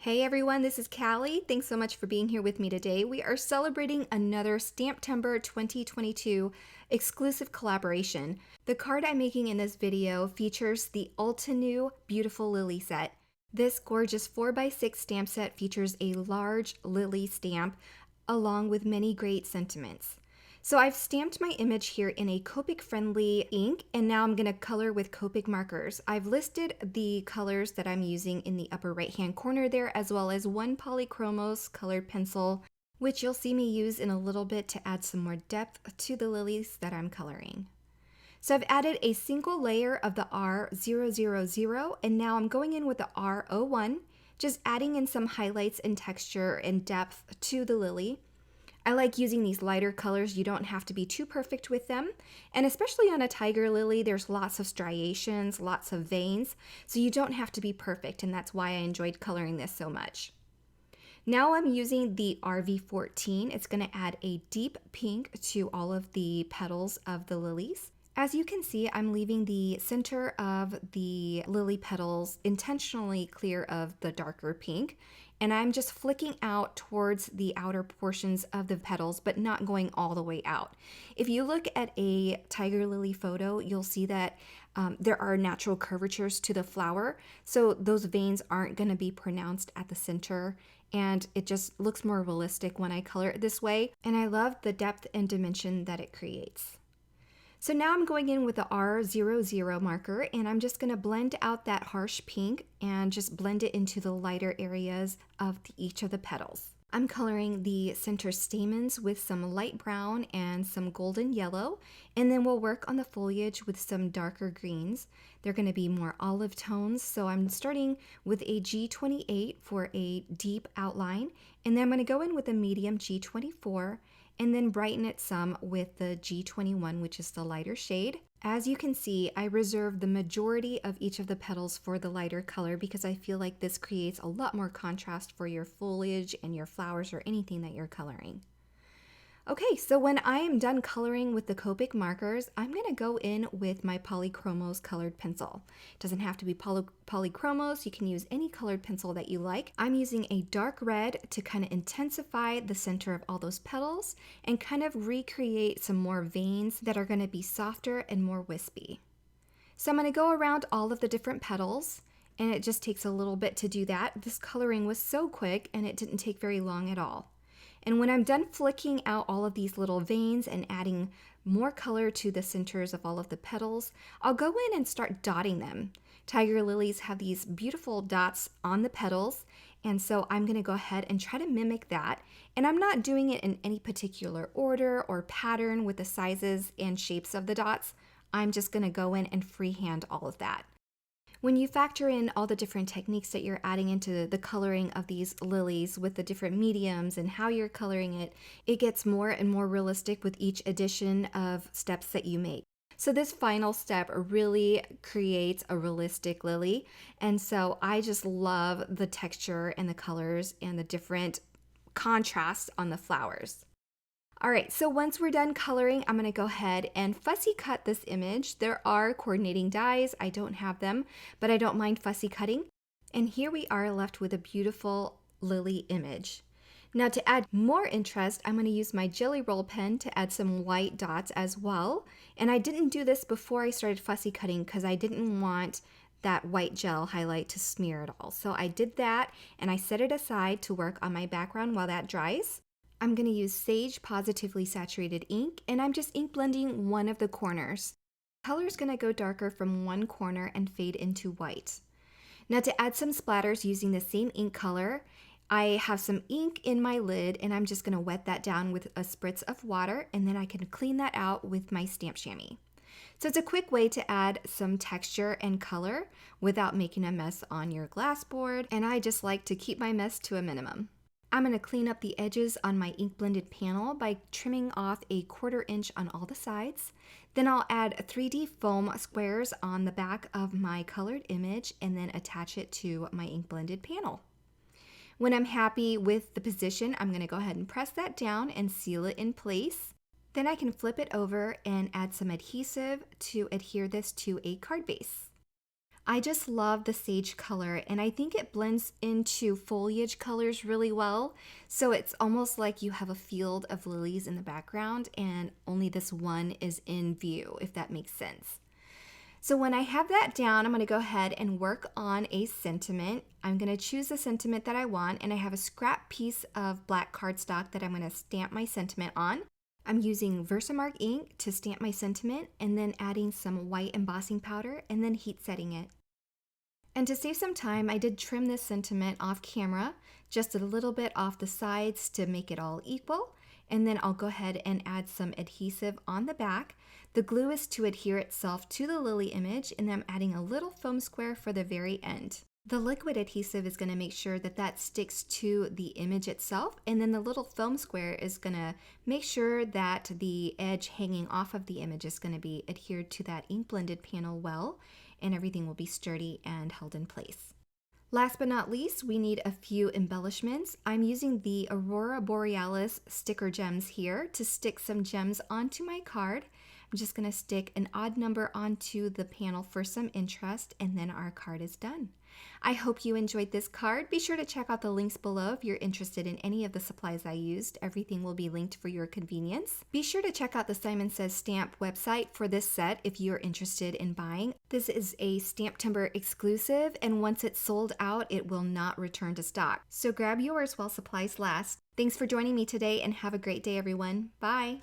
Hey everyone, this is Callie. Thanks so much for being here with me today. We are celebrating another STAMPtember 2022 exclusive collaboration. The card I'm making in this video features the Altenew Beautiful Lily set. This gorgeous 4x6 stamp set features a large lily stamp along with many great sentiments. So I've stamped my image here in a Copic friendly ink, and now I'm going to color with Copic markers. I've listed the colors that I'm using in the upper right hand corner there, as well as one polychromos colored pencil, which you'll see me use in a little bit to add some more depth to the lilies that I'm coloring. So I've added a single layer of the R000, and now I'm going in with the R01, just adding in some highlights and texture and depth to the lily. I like using these lighter colors. You don't have to be too perfect with them. And especially on a tiger lily, there's lots of striations, lots of veins, so you don't have to be perfect, and that's why I enjoyed coloring this so much. Now I'm using the RV14. It's going to add a deep pink to all of the petals of the lilies. As you can see, I'm leaving the center of the lily petals intentionally clear of the darker pink, and I'm just flicking out towards the outer portions of the petals, but not going all the way out. If you look at a tiger lily photo, you'll see that there are natural curvatures to the flower, so those veins aren't going to be pronounced at the center, and it just looks more realistic when I color it this way, and I love the depth and dimension that it creates. So now I'm going in with the R00 marker, and I'm just going to blend out that harsh pink and just blend it into the lighter areas of each of the petals. I'm coloring the center stamens with some light brown and some golden yellow, and then we'll work on the foliage with some darker greens. They're going to be more olive tones, so I'm starting with a G28 for a deep outline, and then I'm going to go in with a medium G24 and then brighten it some with the G21, which is the lighter shade. As you can see, I reserve the majority of each of the petals for the lighter color because I feel like this creates a lot more contrast for your foliage and your flowers or anything that you're coloring. Okay, so when I am done coloring with the Copic markers, I'm going to go in with my polychromos colored pencil. It doesn't have to be polychromos, you can use any colored pencil that you like. I'm using a dark red to kind of intensify the center of all those petals and kind of recreate some more veins that are going to be softer and more wispy. So I'm going to go around all of the different petals, and it just takes a little bit to do that. This coloring was so quick and it didn't take very long at all. And when I'm done flicking out all of these little veins and adding more color to the centers of all of the petals, I'll go in and start dotting them. Tiger lilies have these beautiful dots on the petals, and so I'm going to go ahead and try to mimic that. And I'm not doing it in any particular order or pattern with the sizes and shapes of the dots. I'm just going to go in and freehand all of that. When you factor in all the different techniques that you're adding into the coloring of these lilies with the different mediums and how you're coloring it, it gets more and more realistic with each addition of steps that you make. So this final step really creates a realistic lily, and so I just love the texture and the colors and the different contrasts on the flowers. All right, so once we're done coloring, I'm going to go ahead and fussy cut this image. There are coordinating dies. I don't have them, but I don't mind fussy cutting. And here we are left with a beautiful lily image. Now to add more interest, I'm going to use my Jelly Roll pen to add some white dots as well. And I didn't do this before I started fussy cutting because I didn't want that white gel highlight to smear at all. So I did that and I set it aside to work on my background while that dries. I'm going to use Sage Positively Saturated ink, and I'm just ink blending one of the corners. The color is going to go darker from one corner and fade into white. Now to add some splatters using the same ink color, I have some ink in my lid, and I'm just going to wet that down with a spritz of water, and then I can clean that out with my stamp chamois. So it's a quick way to add some texture and color without making a mess on your glass board, and I just like to keep my mess to a minimum. I'm going to clean up the edges on my ink blended panel by trimming off a 1/4 inch on all the sides. Then I'll add 3D foam squares on the back of my colored image and then attach it to my ink blended panel. When I'm happy with the position, I'm going to go ahead and press that down and seal it in place. Then I can flip it over and add some adhesive to adhere this to a card base. I just love the sage color, and I think it blends into foliage colors really well. So it's almost like you have a field of lilies in the background and only this one is in view, if that makes sense. So when I have that down, I'm going to go ahead and work on a sentiment. I'm going to choose the sentiment that I want, and I have a scrap piece of black cardstock that I'm going to stamp my sentiment on. I'm using Versamark ink to stamp my sentiment, and then adding some white embossing powder and then heat setting it. And to save some time, I did trim this sentiment off camera, just a little bit off the sides to make it all equal. And then I'll go ahead and add some adhesive on the back. The glue is to adhere itself to the lily image, and I'm adding a little foam square for the very end. The liquid adhesive is going to make sure that that sticks to the image itself, and then the little foam square is going to make sure that the edge hanging off of the image is going to be adhered to that ink blended panel well, and everything will be sturdy and held in place. Last but not least, we need a few embellishments. I'm using the Aurora Borealis sticker gems here to stick some gems onto my card. I'm just going to stick an odd number onto the panel for some interest, and then our card is done. I hope you enjoyed this card. Be sure to check out the links below if you're interested in any of the supplies I used. Everything will be linked for your convenience. Be sure to check out the Simon Says Stamp website for this set if you're interested in buying. This is a STAMPtember exclusive, and once it's sold out, it will not return to stock. So grab yours while supplies last. Thanks for joining me today, and have a great day, everyone. Bye!